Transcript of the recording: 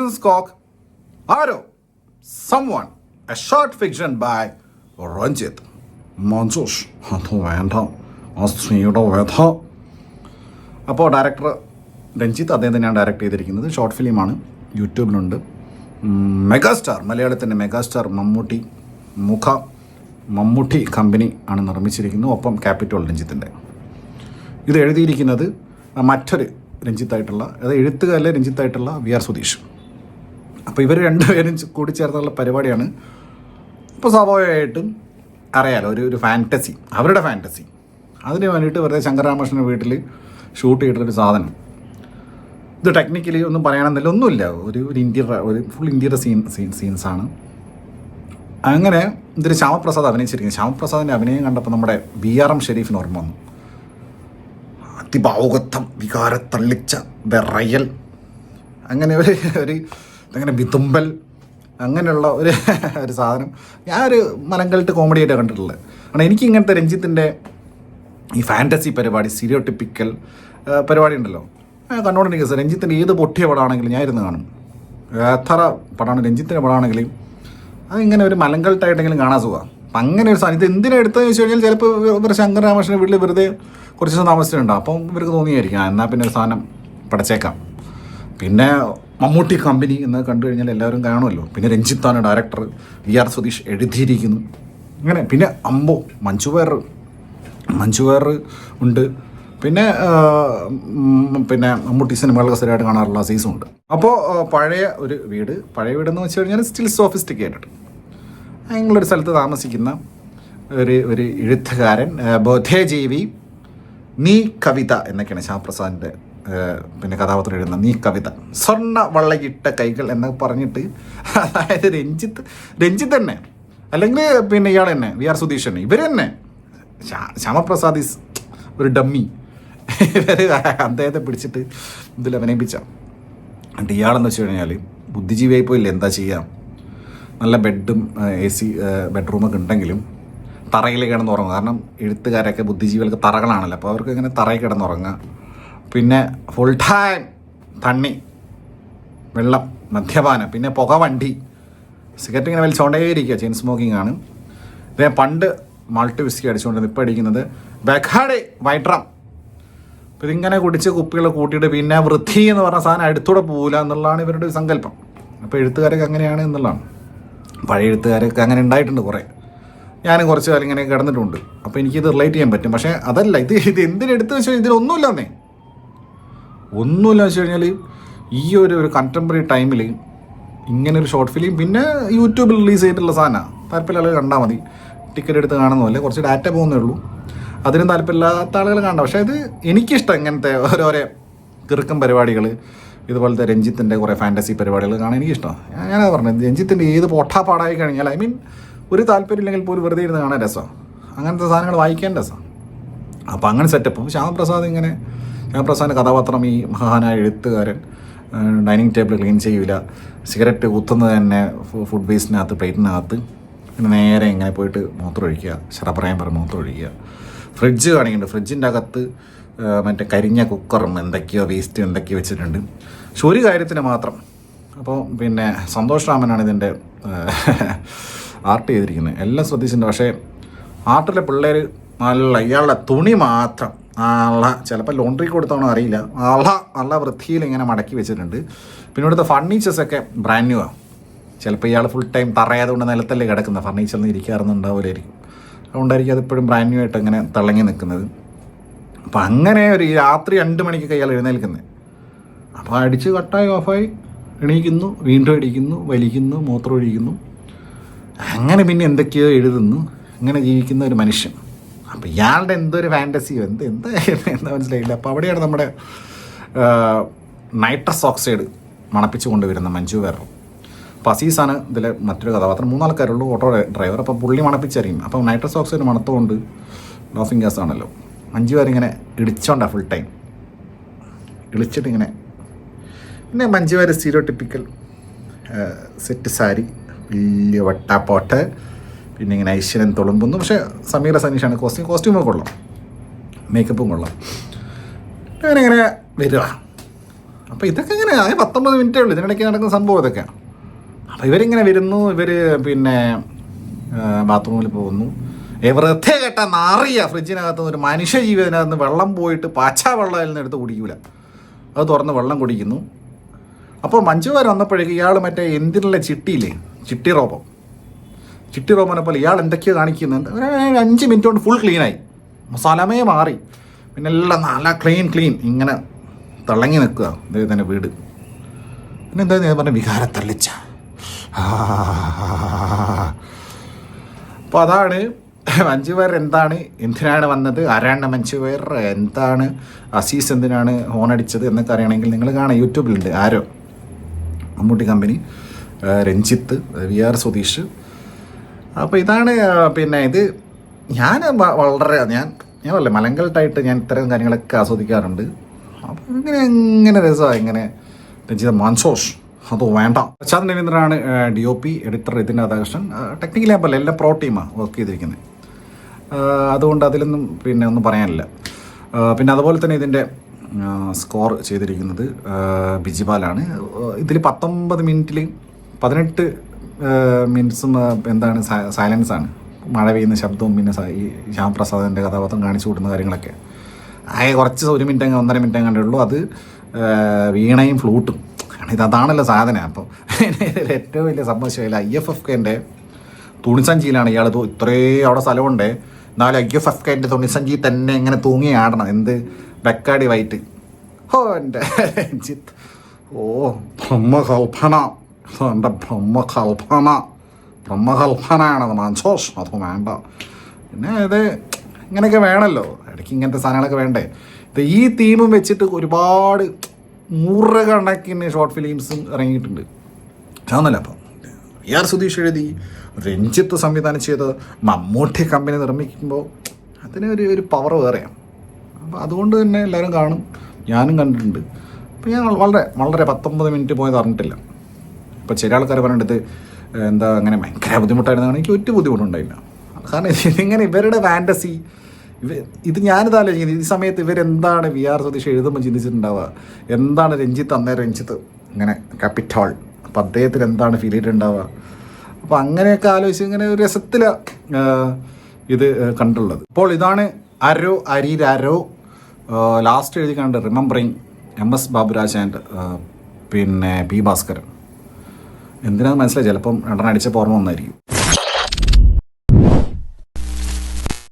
Citizen's Cock, Aro, Someone, a short fiction by Ranjit. Manjush അത് വേണ്ട, ആ സ്ത്രീയുടെ വ്യഥ. അപ്പോൾ ഡയറക്ടർ രഞ്ജിത്ത് അദ്ദേഹം തന്നെയാണ് ഡയറക്റ്റ് ചെയ്തിരിക്കുന്നത്. ഷോർട്ട് ഫിലിമാണ്, യൂട്യൂബിലുണ്ട്. മെഗാസ്റ്റാർ, മലയാളത്തിൻ്റെ മെഗാസ്റ്റാർ മമ്മൂട്ടി കമ്പനി ആണ് നിർമ്മിച്ചിരിക്കുന്നത്. ഒപ്പം ക്യാപിറ്റൽ രഞ്ജിത്തിൻ്റെ. ഇത് എഴുതിയിരിക്കുന്നത് മറ്റൊരു രഞ്ജിത്തായിട്ടുള്ള, അതായത് എഴുത്തുകാരിലെ രഞ്ജിത്തായിട്ടുള്ള VR സുധീഷ്. അപ്പോൾ ഇവർ രണ്ടുപേരും കൂടി ചേർന്നുള്ള പരിപാടിയാണ്. ഇപ്പോൾ സ്വാഭാവികമായിട്ടും അറിയാലോ, ഒരു ഫാൻറ്റസി, അവരുടെ ഫാൻറ്റസി. അതിന് വേണ്ടിയിട്ട് വെറുതെ ശങ്കർ രാമകൃഷ്ണൻ്റെ വീട്ടിൽ ഷൂട്ട് ചെയ്തിട്ടൊരു സാധനം. ഇത് ടെക്നിക്കലി ഒന്നും പറയാനെന്നില്ല, ഒന്നുമില്ല. ഒരു ഫുൾ ഇൻറ്റീരിയർ സീൻസാണ്. അങ്ങനെ ഇതൊരു ശ്യാമപ്രസാദ് അഭിനയിച്ചിരിക്കുന്നത്. ശ്യാമപ്രസാദിൻ്റെ അഭിനയം കണ്ടപ്പോൾ നമ്മുടെ BRM ഷെരീഫിന് ഓർമ്മ വന്നു. അതിഭാവുകത്വം, വികാരത്തള്ളിച്ച വിറയൽ, അങ്ങനെ അങ്ങനെ വിതുമ്പൽ, അങ്ങനെയുള്ള ഒരു സാധനം. ഞാനൊരു മലങ്കൾട്ട് കോമഡി ആയിട്ട് കണ്ടിട്ടുള്ളത്. കാരണം എനിക്ക് ഇങ്ങനത്തെ രഞ്ജിത്തിൻ്റെ ഈ ഫാൻറ്റസി പരിപാടി, സ്റ്റീരിയോടിപ്പിക്കൽ പരിപാടി ഉണ്ടല്ലോ, കണ്ടോണ്ടിരിക്കുക. സാർ രഞ്ജിത്തിൻ്റെ ഏത് പൊട്ടിയ പടമാണെങ്കിലും ഞാൻ ഇരുന്ന് കാണും. എത്ര പടമാണ് രഞ്ജിത്തിൻ്റെ പടമാണെങ്കിലും അതിങ്ങനെ ഒരു മലങ്കൾട്ടായിട്ടെങ്കിലും കാണാൻ സുഖമാണ്. അപ്പം അങ്ങനെ ഒരു സാധനം ഇത് എന്തിനാണ് എടുത്തതെന്ന് വെച്ച് കഴിഞ്ഞാൽ ചിലപ്പോൾ ഇവർ ശങ്കർ രാമകൃഷ്ണൻ്റെ വീട്ടിൽ വെറുതെ കുറച്ച് ദിവസം താമസിച്ചിട്ടുണ്ടാവും. അപ്പം ഇവർക്ക് തോന്നിയായിരിക്കും എന്നാൽ പിന്നെ ഒരു സാധനം പടച്ചേക്കാം. പിന്നെ മമ്മൂട്ടി കമ്പനി എന്ന് കണ്ടു കഴിഞ്ഞാൽ എല്ലാവരും കാണുമല്ലോ. പിന്നെ രഞ്ജിത്താണ് ഡയറക്ടർ, VR സുധീഷ് എഴുതിയിരിക്കുന്നു. അങ്ങനെ പിന്നെ മഞ്ജു വാര്യർ ഉണ്ട്. പിന്നെ മമ്മൂട്ടി സിനിമകളൊക്കെ സ്ഥിരമായിട്ട് കാണാറുള്ള സീസും ഉണ്ട്. അപ്പോൾ പഴയ വീടെന്ന് വെച്ച് കഴിഞ്ഞാൽ സ്റ്റിൽ സോഫിസ്റ്റിക്കേറ്റഡ്. അങ്ങനെയുള്ളൊരു സ്ഥലത്ത് താമസിക്കുന്ന ഒരു എഴുത്തുകാരൻ, ബോധജീവി, നീ കവിത എന്നൊക്കെയാണ് ശ്യാമപ്രസാദിൻ്റെ പിന്നെ കഥാപാത്രം എഴുതുന്ന നീ കവിത. സ്വർണ്ണ വള്ളയിട്ട കൈകൾ എന്നൊക്കെ പറഞ്ഞിട്ട്, അതായത് രഞ്ജിത്ത് തന്നെ, അല്ലെങ്കിൽ പിന്നെ ഇയാൾ തന്നെ VR സുധീഷ് തന്നെ, ഇവർ തന്നെ. ശ്യാമപ്രസാദ് ഈസ് ഒരു ഡമ്മി. ഇവർ അദ്ദേഹത്തെ പിടിച്ചിട്ട് ഇതിൽ അഭിനയിപ്പിച്ച. എന്നിട്ട് ഇയാളെന്ന് വെച്ച് കഴിഞ്ഞാൽ ബുദ്ധിജീവിയായി പോയില്ല, എന്താ ചെയ്യാം. നല്ല ബെഡും AC ബെഡ്റൂമൊക്കെ ഉണ്ടെങ്കിലും തറയിൽ കിടന്നുറങ്ങുക. കാരണം എഴുത്തുകാരൊക്കെ ബുദ്ധിജീവികൾക്ക് തറകളാണല്ലോ, അപ്പോൾ അവർക്ക് ഇങ്ങനെ തറയിൽ കിടന്നുറങ്ങുക. പിന്നെ ഫുൾ ടൈം തണ്ണി, വെള്ളം, മദ്യപാനം, പിന്നെ പുകവണ്ടി, സിഗരറ്റ് ഇങ്ങനെ വലിച്ചുകൊണ്ടേയിരിക്കുക. ചെയിൻ സ്മോക്കിംഗ് ആണ്. ഇതേ പണ്ട് മാൾട്ട് വിസ്കി അടിച്ചുകൊണ്ടിരുന്നത്, ഇപ്പോൾ അടിക്കുന്നത് ബെഖാഡി വൈറ്റ് റം. അപ്പോൾ ഇതിങ്ങനെ കുടിച്ച് കുപ്പികൾ കൂട്ടിയിട്ട് പിന്നെ വൃത്തി എന്ന് പറഞ്ഞ സാധനം അടുത്തൂടെ പോകില്ല എന്നുള്ളതാണ് ഇവരുടെ ഒരു സങ്കല്പം. അപ്പോൾ എഴുത്തുകാരൊക്കെ അങ്ങനെയാണ് എന്നുള്ളതാണ്. പഴയ എഴുത്തുകാരൊക്കെ അങ്ങനെ ഉണ്ടായിട്ടുണ്ട് കുറേ. ഞാനും കുറച്ച് കാലം ഇങ്ങനെ കിടന്നിട്ടുണ്ട്. അപ്പോൾ എനിക്കിത് റിലേറ്റ് ചെയ്യാൻ പറ്റും. പക്ഷേ അതല്ല, ഇത് എന്തിനെടുത്ത് വെച്ചാൽ ഇതിലൊന്നുമില്ലെന്നേ, ഒന്നുമില്ല വെച്ച് കഴിഞ്ഞാൽ ഈ ഒരു കണ്ടംപററി ടൈമിൽ ഇങ്ങനൊരു ഷോർട്ട് ഫിലിം, പിന്നെ യൂട്യൂബിൽ റിലീസ് ചെയ്തിട്ടുള്ള സാധനമാണ്. താല്പര്യമുള്ള ആളുകൾ കണ്ടാൽ മതി. ടിക്കറ്റ് എടുത്ത് കാണുന്നതല്ലേ, കുറച്ച് ഡാറ്റ പോകുന്നേ ഉള്ളൂ. അതിനും താല്പര്യമില്ലാത്ത ആളുകൾ കാണാം. പക്ഷേ ഇത് എനിക്കിഷ്ടം ഇങ്ങനത്തെ ഓരോരോ കിറുക്കൻ പരിപാടികൾ, ഇതുപോലത്തെ രഞ്ജിത്തിൻ്റെ കുറേ ഫാൻറ്റസി പരിപാടികൾ കാണാൻ എനിക്കിഷ്ടമാണ്. ഞാനത് പറഞ്ഞത്, രഞ്ജിത്തിൻ്റെ ഏത് പൊട്ടാപ്പാടായി കഴിഞ്ഞാൽ ഒരു താല്പര്യമില്ലെങ്കിൽ പോലും വെറുതെ ഇരുന്ന് കാണാൻ രസമാണ്. അങ്ങനത്തെ സാധനങ്ങൾ വായിക്കാൻ രസമാണ്. അപ്പോൾ അങ്ങനെ സെറ്റപ്പ്. ശ്യാമപ്രസാദിൻ്റെ കഥാപാത്രം ഈ മഹാനായ എഴുത്തുകാരൻ ഡൈനിങ് ടേബിൾ ക്ലീൻ ചെയ്യില്ല, സിഗരറ്റ് കുത്തുന്നത് തന്നെ ഫുഡ് വേസ്റ്റിനകത്ത്, പ്ലേറ്റിനകത്ത്. പിന്നെ നേരെ ഇങ്ങനെ പോയിട്ട് മൂത്രമൊഴിക്കുക, ശറപ്രായം പറഞ്ഞ് മൂത്രമൊഴിക്കുക. ഫ്രിഡ്ജ് കാണിക്കുന്നുണ്ട്, ഫ്രിഡ്ജിൻ്റെ അകത്ത് മറ്റേ കരിഞ്ഞ കുക്കറും എന്തൊക്കെയോ വേസ്റ്റ് എന്തൊക്കെയോ വെച്ചിട്ടുണ്ട്. പക്ഷെ ഒരു കാര്യത്തിന് മാത്രം. അപ്പോൾ പിന്നെ സന്തോഷ് രാമനാണ് ഇതിൻ്റെ ആർട്ട് ചെയ്തിരിക്കുന്നത്. എല്ലാം ശ്രദ്ധിച്ചിട്ടുണ്ട്. പക്ഷേ ആർട്ടിലെ പിള്ളേർ ഇയാളുടെ തുണി മാത്രം ചിലപ്പോൾ ലോണ്ടറി കൊടുത്താണോ അറിയില്ല, നല്ല വൃത്തിയിൽ ഇങ്ങനെ മടക്കി വെച്ചിട്ടുണ്ട്. പിന്നെ ഇവിടുത്തെ ഫർണിച്ചേഴ്സൊക്കെ ബ്രാൻഡ് ന്യൂ ആണ്. ചിലപ്പോൾ ഇയാൾ ഫുൾ ടൈം തറയായതുകൊണ്ട് നിലത്തല്ലേ കിടക്കുന്നത്, ഫർണിച്ചറിൽ ഇരിക്കാറുണ്ടാവില്ലായിരിക്കും. അതുകൊണ്ടായിരിക്കും അതിപ്പോഴും ബ്രാൻഡ് ന്യൂ ആയിട്ട് അങ്ങനെ തിളങ്ങി നിൽക്കുന്നത്. അപ്പം അങ്ങനെ ഒരു രാത്രി 2 മണിക്കൊക്കെ ഇയാൾ എഴുന്നേൽക്കുന്നത്. അപ്പോൾ അടിച്ച് കട്ടായി ഓഫായി എണീക്കുന്നു, വീണ്ടും അടിക്കുന്നു, വലിക്കുന്നു, മൂത്രം ഒഴിക്കുന്നു. അങ്ങനെ പിന്നെ എന്തൊക്കെയോ എഴുതുന്നു. ഇങ്ങനെ ജീവിക്കുന്ന ഒരു മനുഷ്യൻ. അപ്പോൾ ഇയാളുടെ എന്തൊരു ഫാൻറ്റസിയോ എന്താ മനസ്സിലായില്ല. അപ്പോൾ അവിടെയാണ് നമ്മുടെ നൈട്രസ് ഓക്സൈഡ് മണപ്പിച്ച് കൊണ്ടുവരുന്ന മഞ്ജു വാര്യർ. അപ്പോൾ അസീസാണ് ഇതിലെ മറ്റൊരു കഥാപാത്രം. 3 ആൾക്കാരുള്ളൂ, ഓട്ടോ ഡ്രൈവർ. അപ്പോൾ പുള്ളി മണപ്പിച്ചറിയും. അപ്പോൾ നൈട്രസ് ഓക്സൈഡ് മണത്തുകൊണ്ട് ലോഫിങ് ഗ്യാസ് ആണല്ലോ. മഞ്ജു വാര്യർ ഇങ്ങനെ ഇടിച്ചോണ്ടാണ് ഫുൾ ടൈം ഇളിച്ചിട്ടിങ്ങനെ. പിന്നെ മഞ്ജു വാര്യർ സ്റ്റീരിയോടിപ്പിക്കൽ സെറ്റ് സാരി, വലിയ വട്ടാപ്പോട്ട്, പിന്നെ ഇങ്ങനെ ഐശ്വര്യൻ തുളുമ്പുന്നു. പക്ഷേ സമീറ സനീഷാണ് കോസ്റ്റ്യൂമൊക്കെ കൊള്ളാം, മേക്കപ്പും കൊള്ളാം. അങ്ങനെ വരിക. അപ്പോൾ ഇതൊക്കെ ഇങ്ങനെ 19 മിനിറ്റേ ഉള്ളൂ ഇതിനിടയ്ക്ക് നടക്കുന്ന സംഭവം ഇതൊക്കെ. അപ്പോൾ ഇവരിങ്ങനെ വരുന്നു, ഇവർ പിന്നെ ബാത്റൂമിൽ പോകുന്നു. വെറുതെ കേട്ട നാറിയ ഫ്രിഡ്ജിനകത്ത് ഒരു മനുഷ്യ ജീവിതത്തിനകത്ത് വെള്ളം പോയിട്ട് പാച്ചാ വെള്ളം അതിൽ നിന്ന് എടുത്ത് കുടിക്കൂല, അത് തുറന്ന് വെള്ളം കുടിക്കുന്നു. അപ്പോൾ മഞ്ജു വാര്യർ വന്നപ്പോഴേക്ക് ഇയാൾ മറ്റേ എന്തിനുള്ള ചിട്ടിയില്ലേ, ചിട്ടി റോബോനെ പോലെ ഇയാൾ എന്തൊക്കെയോ കാണിക്കുന്നുണ്ട്. 5 മിനിറ്റ് കൊണ്ട് ഫുൾ ക്ലീനായി, മസാലമേ മാറി, പിന്നെ എല്ലാം നല്ല ക്ലീൻ ഇങ്ങനെ തിളങ്ങി നിൽക്കുക അദ്ദേഹത്തിൻ്റെ വീട്. പിന്നെ എന്താ ഞാൻ പറഞ്ഞ വികാരത്തള്ളിച്ച. അപ്പോൾ അതാണ് മഞ്ജു വാര്യർ എന്തിനാണ് വന്നത്, ആരാണ് മഞ്ജു വാര്യർ, എന്താണ് അസീസ് എന്തിനാണ് ഹോണടിച്ചത് എന്നൊക്കെ അറിയണമെങ്കിൽ നിങ്ങൾ കാണാം, യൂട്യൂബിലുണ്ട്. ആരോ മമ്മൂട്ടി കമ്പനി, രഞ്ജിത്ത്, VR സുധീഷ്. അപ്പോൾ ഇതാണ് പിന്നെ ഇത് ഞാൻ വളരെ ഞാൻ പറഞ്ഞില്ലേ മലങ്കൾട്ടായിട്ട് ഞാൻ ഇത്തരം കാര്യങ്ങളൊക്കെ ആസ്വദിക്കാറുണ്ട്. അപ്പോൾ ഇങ്ങനെ രസമാണ് ഇങ്ങനെ രഞ്ജിത മാൻസോഷ് അതോ വേണ്ട. പ്രശാന്ത് രവീന്ദ്രനാണ് DOP, എഡിറ്റർ ഇതിൻ്റെ രാധാകൃഷ്ണൻ. ടെക്നിക്കലി ഞാൻ പറയില്ല, എല്ലാം പ്രോ ടീമാണ് വർക്ക് ചെയ്തിരിക്കുന്നത്, അതുകൊണ്ട് അതിലൊന്നും പിന്നെ ഒന്നും പറയാനില്ല. പിന്നെ അതുപോലെ തന്നെ ഇതിൻ്റെ സ്കോർ ചെയ്തിരിക്കുന്നത് ബിജിപാലാണ്. ഇതിൽ 19 മിനിറ്റിൽ 18 മിനിറ്റ്സും എന്താണ് സൈലൻസാണ്, മഴ പെയ്യുന്ന ശബ്ദവും പിന്നെ ഈ ശ്യാമപ്രസാദിൻ്റെ കഥാപാത്രം കാണിച്ചു കൂട്ടുന്ന കാര്യങ്ങളൊക്കെ. കുറച്ച് 1 മിനിറ്റ് 1.5 മിനിറ്റ് കണ്ടേ ഉള്ളൂ. അത് വീണയും ഫ്ലൂട്ടും, അതാണല്ലോ സാധനം. അപ്പോൾ ഇതിൽ ഏറ്റവും വലിയ സംഭവിച്ചില്ല IFFKൻ്റെ തുണിസഞ്ചിയിലാണ് ഇയാൾ ഇത്രയും അവിടെ സ്ഥലമുണ്ട്, എന്നാലും IFFKൻ്റെ തുണിസഞ്ചി തന്നെ ഇങ്ങനെ തൂങ്ങി ആടണം. എന്ത് ബെക്കാടി വൈറ്റ്, എൻ്റെ രഞ്ജിത്ത്, ബ്രഹ്മകൽപ്പന, എൻ്റെ ബ്രഹ്മകൽപ്പനയാണത് മാൻസോഷ്, അത് വേണ്ട. പിന്നെ ഇത് ഇങ്ങനെയൊക്കെ വേണമല്ലോ, ഇടയ്ക്ക് ഇങ്ങനത്തെ സാധനങ്ങളൊക്കെ വേണ്ടേ. ഈ തീമും വെച്ചിട്ട് ഒരുപാട് 100 കണക്കിന് ഷോർട്ട് ഫിലിംസും ഇറങ്ങിയിട്ടുണ്ട്. ആണല്ലോ. അപ്പം VR സുധീഷ് എഴുതി, രഞ്ജിത്ത് സംവിധാനം ചെയ്ത് മമ്മൂട്ടി കമ്പനി നിർമ്മിക്കുമ്പോൾ അതിന് ഒരു പവർ വേറെയാണ്. അപ്പോൾ അതുകൊണ്ട് തന്നെ എല്ലാവരും കാണും, ഞാനും കണ്ടിട്ടുണ്ട്. അപ്പോൾ ഞാൻ വളരെ 19 മിനിറ്റ് പോയത് അറിഞ്ഞിട്ടില്ല. ഇപ്പോൾ ചില ആൾക്കാർ പറഞ്ഞിട്ട് എന്താ അങ്ങനെ ഭയങ്കര ബുദ്ധിമുട്ടായിരുന്നു. എനിക്ക് ഒരു ബുദ്ധിമുട്ടുണ്ടായില്ല. കാരണം ഇതിങ്ങനെ ഇവരുടെ ഫാൻറ്റസി, ഇത് ഞാനിത് ആലോചിക്കുന്നത്, ഈ സമയത്ത് ഇവരെന്താണ് VR സുധീഷ് എഴുതുമ്പോൾ ചിന്തിച്ചിട്ടുണ്ടാവുക, എന്താണ് രഞ്ജിത്ത് ഇങ്ങനെ ക്യാപിറ്റൽ, അപ്പോൾ അദ്ദേഹത്തിന് എന്താണ് ഫീൽ ചെയ്തിട്ടുണ്ടാവുക. അപ്പോൾ അങ്ങനെയൊക്കെ ആലോചിച്ച് ഇങ്ങനെ ഒരു രസത്തിൽ ഇത് കണ്ടുള്ളത്. അപ്പോൾ ഇതാണ് അരിരാരോ ലാസ്റ്റ് എഴുതി കണ്ട് റിമെമ്പറിങ് MS ബാബുരാജ് ആൻഡ് പിന്നെ P ഭാസ്കരൻ. എന്തിനാന്ന് മനസ്സിലായി, ചിലപ്പം 2 അടിച്ചപ്പോൾ ഓർമ്മ വന്നായിരിക്കും.